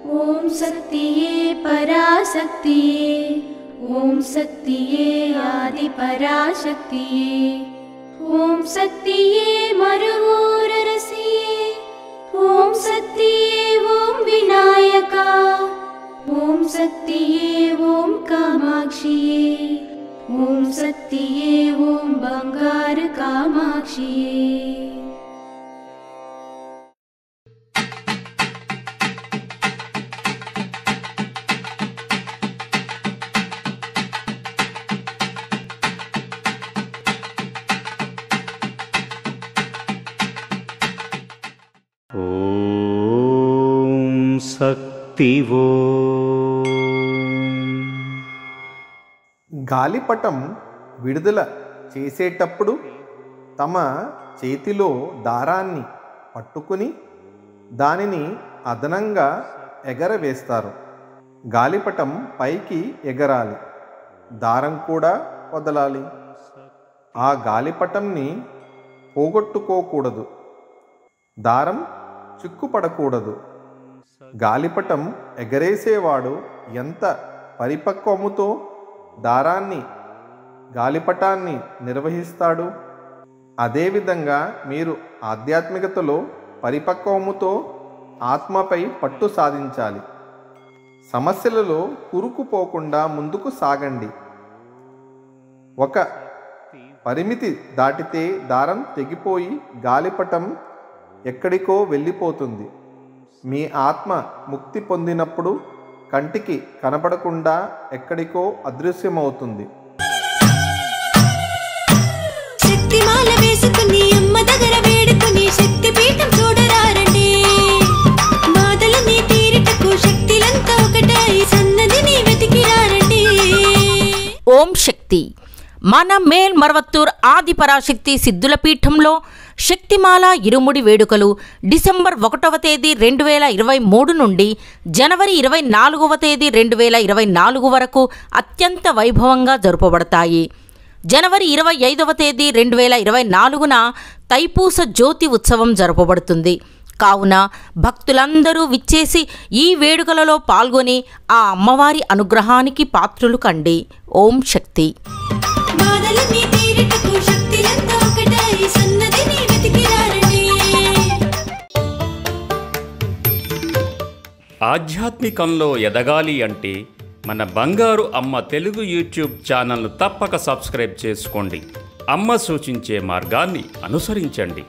ओम शक्तिये पराशक्तिये, ओम शक्तिये आदि पराशक्तिये, ओम शक्तिये मरुवोररसिये, ओम शक्तिये ओम विनायका, ओम शक्तिये ओम कामाक्षिये, ओम शक्तिये ओम बंगार कामाक्षिये। ఓం శక్తివో. గాలిపటం విడుదల చేసేటప్పుడు తమ చేతిలో దారాన్ని పట్టుకుని దానిని అదనంగా ఎగరవేస్తారు. గాలిపటం పైకి ఎగరాలి, దారం కూడా వదలాలి. ఆ గాలిపటంని పోగొట్టుకోకూడదు, దారం చిక్కుపడకూడదు. గాలిపటం ఎగరేసేవాడు ఎంత పరిపక్వముతో దారాన్ని గాలిపటాన్ని నిర్వహిస్తాడు, అదేవిధంగా మీరు ఆధ్యాత్మికతలో పరిపక్వముతో ఆత్మపై పట్టు సాధించాలి. సమస్యలలో కూరుకుపోకుండా ముందుకు సాగండి. ఒక పరిమితి దాటితే దారం తెగిపోయి గాలిపటం ఎక్కడికో వెళ్ళిపోతుంది. మీ ఆత్మ ముక్తి పొందినప్పుడు కంటికి కనపడకుండా ఎక్కడికో అదృశ్యమవుతుంది. శక్తిమాల వేసుకుని అమ్మ దగ్గర వేడుకుని శక్తి పీఠం చూడరారండి. బాధలని తీరుటకు శక్తిలంతా ఒకటై సన్నదిని వెతికిరారండి. ఓం శక్తి. మన మేల్ మరవత్తూర్ ఆది పరాశక్తి సిద్ధుల పీఠంలో శక్తిమాల ఇరుముడి వేడుకలు డిసెంబర్ 1వ తేదీ 2023 నుండి జనవరి 24వ తేదీ 2024 వరకు అత్యంత వైభవంగా జరుపబడతాయి. జనవరి 25వ తేదీ 2024న తైపూస జ్యోతి ఉత్సవం జరపబడుతుంది. కావున భక్తులందరూ విచ్చేసి ఈ వేడుకలలో పాల్గొని ఆ అమ్మవారి అనుగ్రహానికి పాత్రులు కండి. ఓం శక్తి. బాధలని తీరుటకు శక్తిలంతా ఒకటై సన్నదిని వెతికిరారండి. ఆధ్యాత్మికంలో ఎదగాలి అంటే మన బంగారు అమ్మ తెలుగు యూట్యూబ్ ఛానల్ను తప్పక సబ్స్క్రైబ్ చేసుకోండి. అమ్మ సూచించే మార్గాన్ని అనుసరించండి.